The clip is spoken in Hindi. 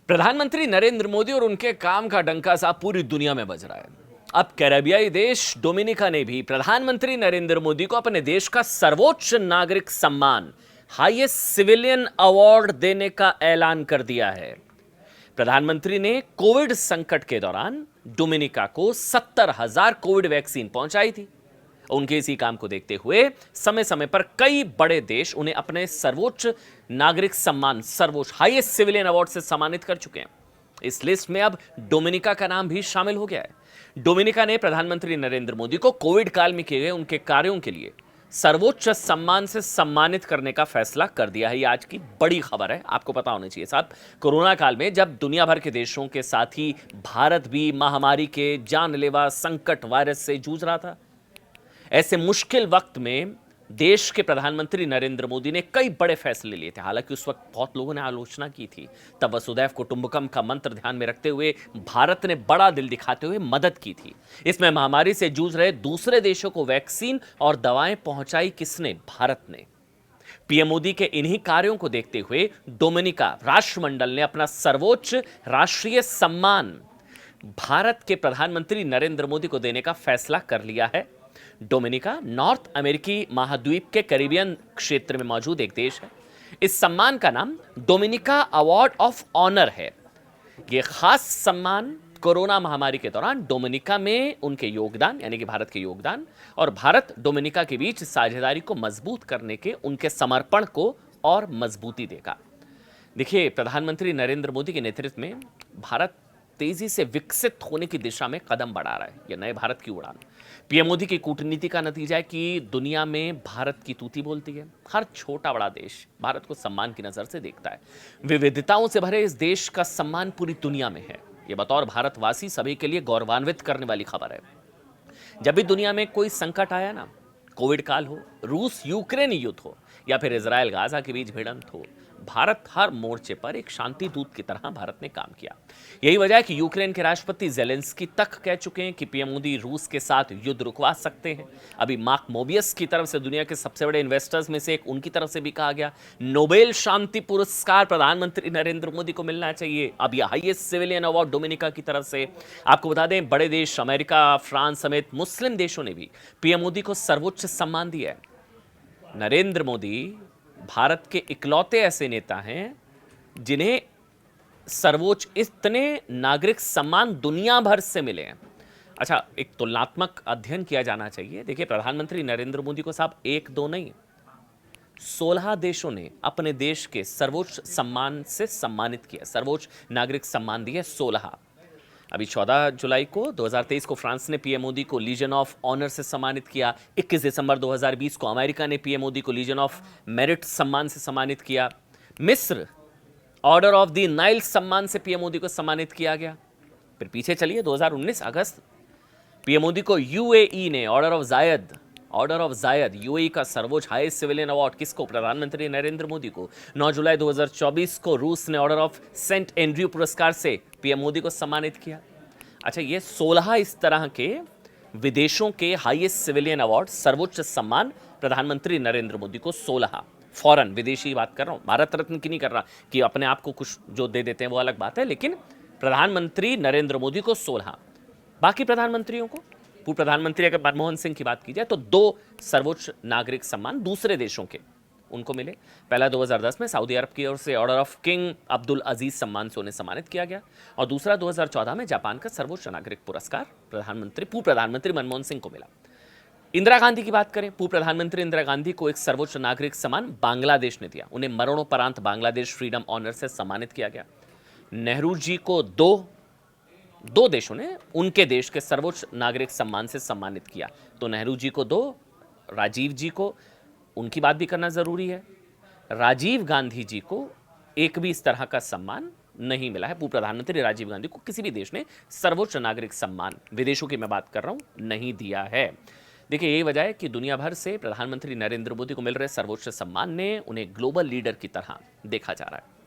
प्रधानमंत्री नरेंद्र मोदी और उनके काम का डंका साहब पूरी दुनिया में बज रहा है। अब कैरेबियाई देश डोमिनिका ने भी प्रधानमंत्री नरेंद्र मोदी को अपने देश का सर्वोच्च नागरिक सम्मान हाईएस्ट सिविलियन अवार्ड देने का ऐलान कर दिया है। प्रधानमंत्री ने कोविड संकट के दौरान डोमिनिका को 70,000 कोविड वैक्सीन पहुंचाई थी। उनके इसी काम को देखते हुए समय समय पर कई बड़े देश उन्हें अपने सर्वोच्च नागरिक सम्मान सर्वोच्च हाईएस्ट सिविलियन अवार्ड से सम्मानित कर चुके हैं। इस लिस्ट में अब डोमिनिका का नाम भी शामिल हो गया है। डोमिनिका ने प्रधानमंत्री नरेंद्र मोदी को कोविड काल में किए गए उनके कार्यों के लिए सर्वोच्च सम्मान से सम्मानित करने का फैसला कर दिया है। ये आज की बड़ी खबर है, आपको पता होना चाहिए साहब। कोरोना काल में जब दुनिया भर के देशों के साथ ही भारत भी महामारी के जानलेवा संकट वायरस से जूझ रहा था, ऐसे मुश्किल वक्त में देश के प्रधानमंत्री नरेंद्र मोदी ने कई बड़े फैसले लिए थे। हालांकि उस वक्त बहुत लोगों ने आलोचना की थी, तब वसुधैव कुटुंबकम का मंत्र ध्यान में रखते हुए भारत ने बड़ा दिल दिखाते हुए मदद की थी। इसमें महामारी से जूझ रहे दूसरे देशों को वैक्सीन और दवाएं पहुंचाई किसने? भारत ने। पीएम मोदी के इन्हीं कार्यों को देखते हुए डोमिनिका राष्ट्रमंडल ने अपना सर्वोच्च राष्ट्रीय सम्मान भारत के प्रधानमंत्री नरेंद्र मोदी को देने का फैसला कर लिया है। डोमिनिका नॉर्थ अमेरिकी महाद्वीप के कैरिबियन क्षेत्र में मौजूद एक देश है। इस सम्मान का नाम डोमिनिका अवार्ड ऑफ ऑनर है। यह खास सम्मान कोरोना महामारी के दौरान डोमिनिका में उनके योगदान यानी कि भारत के योगदान और भारत डोमिनिका के बीच साझेदारी को मजबूत करने के उनके समर्पण को और मजबूती देगा। देखिए, प्रधानमंत्री नरेंद्र मोदी के नेतृत्व में भारत तेजी से विकसित होने की दिशा में कदम बढ़ा रहा है। यह नए भारत की उड़ान पीएम मोदी की कूटनीति का नतीजा है कि दुनिया में भारत की तूती बोलती है। हर छोटा बड़ा देश भारत को सम्मान की नजर से देखता है। विविधताओं से भरे इस देश का सम्मान पूरी दुनिया में है। यह बतौर भारतवासी सभी के लिए गौरवान्वित करने वाली खबर है। जब भी दुनिया में कोई संकट आया ना, कोविड काल हो, रूस यूक्रेन युद्ध हो या फिर इजराइल गाजा के बीच भिड़ंत हो, भारत हर मोर्चे पर एक शांति दूत की तरह भारत ने काम किया। यही वजह है कि यूक्रेन के राष्ट्रपति जेलेंस्की तक कह चुके हैं कि पीएम मोदी रूस के साथ युद्ध रुकवा सकते हैं। अभी मार्क मोबियस की तरफ से, दुनिया के सबसे बड़े इन्वेस्टर्स में से एक, उनकी तरफ से भी कहा गया नोबेल शांति पुरस्कार प्रधानमंत्री नरेंद्र मोदी को मिलना चाहिए। अब यह हाईएस्ट सिविलियन अवार्ड डोमिनिका की तरफ से। आपको बता दें, बड़े देश अमेरिका, फ्रांस समेत मुस्लिम देशों ने भी पीएम मोदी को सर्वोच्च सम्मान दिया है। नरेंद्र मोदी भारत के इकलौते ऐसे नेता हैं जिन्हें सर्वोच्च इतने नागरिक सम्मान दुनिया भर से मिले हैं। अच्छा, एक तुलनात्मक अध्ययन किया जाना चाहिए। देखिए, प्रधानमंत्री नरेंद्र मोदी को साहब एक दो नहीं, 16 देशों ने अपने देश के सर्वोच्च सम्मान से सम्मानित किया, सर्वोच्च नागरिक सम्मान दिए 16। अभी 14 जुलाई को 2023 को फ्रांस ने पीएम मोदी को लीजन ऑफ ऑनर से सम्मानित किया। 21 दिसंबर 2020 को अमेरिका ने पीएम मोदी को लीजन ऑफ मेरिट सम्मान से सम्मानित किया। मिस्र ऑर्डर ऑफ द नाइल सम्मान से पीएम मोदी को सम्मानित किया गया। फिर पीछे चलिए, 2019 अगस्त पीएम मोदी को यूएई ने ऑर्डर ऑफ जायद यूएई का सर्वोच्च हाईएस्ट सिविलियन अवार्ड किसको? प्रधानमंत्री नरेंद्र मोदी को। 9 जुलाई 2024 को रूस ने ऑर्डर ऑफ सेंट एंड्रयू पुरस्कार से पीएम मोदी को सम्मानित किया। अच्छा, ये 16 इस तरह के विदेशों के हाईएस्ट सिविलियन अवार्ड, सर्वोच्च सम्मान प्रधानमंत्री नरेंद्र मोदी को 16 फॉरेन विदेशी बात कर रहा हूं, भारत रत्न की नहीं कर रहा कि अपने आप को कुछ जो दे देते हैं वो अलग बात है, लेकिन प्रधानमंत्री नरेंद्र मोदी को 16। बाकी प्रधानमंत्रियों को, पूर्व प्रधानमंत्री अगर मनमोहन सिंह की बात की जाए तो 2 सर्वोच्च नागरिक सम्मान दूसरे देशों के उनको मिले। पहला 2010 में सऊदी अरब की ओर से ऑर्डर ऑफ किंग अब्दुल अजीज सम्मान से उन्हें सम्मानित किया गया और दूसरा 2014 में जापान का सर्वोच्च नागरिक पुरस्कार पूर्व प्रधानमंत्री मनमोहन सिंह को मिला। इंदिरा गांधी की बात करें, पूर्व प्रधानमंत्री इंदिरा गांधी को एक सर्वोच्च नागरिक सम्मान बांग्लादेश ने दिया। उन्हें मरणोपरांत बांग्लादेश फ्रीडम ऑनर से सम्मानित किया गया। नेहरू जी को दो देशों ने उनके देश के सर्वोच्च नागरिक सम्मान से सम्मानित किया। तो नेहरू जी को 2, राजीव जी को, उनकी बात भी करना जरूरी है, राजीव गांधी जी को एक भी इस तरह का सम्मान नहीं मिला है। पूर्व प्रधानमंत्री राजीव गांधी को किसी भी देश ने सर्वोच्च नागरिक सम्मान, विदेशों की मैं बात कर रहा हूं, नहीं दिया है। देखिए, यही वजह है कि दुनिया भर से प्रधानमंत्री नरेंद्र मोदी को मिल रहे सर्वोच्च सम्मान ने उन्हें ग्लोबल लीडर की तरह देखा जा रहा है।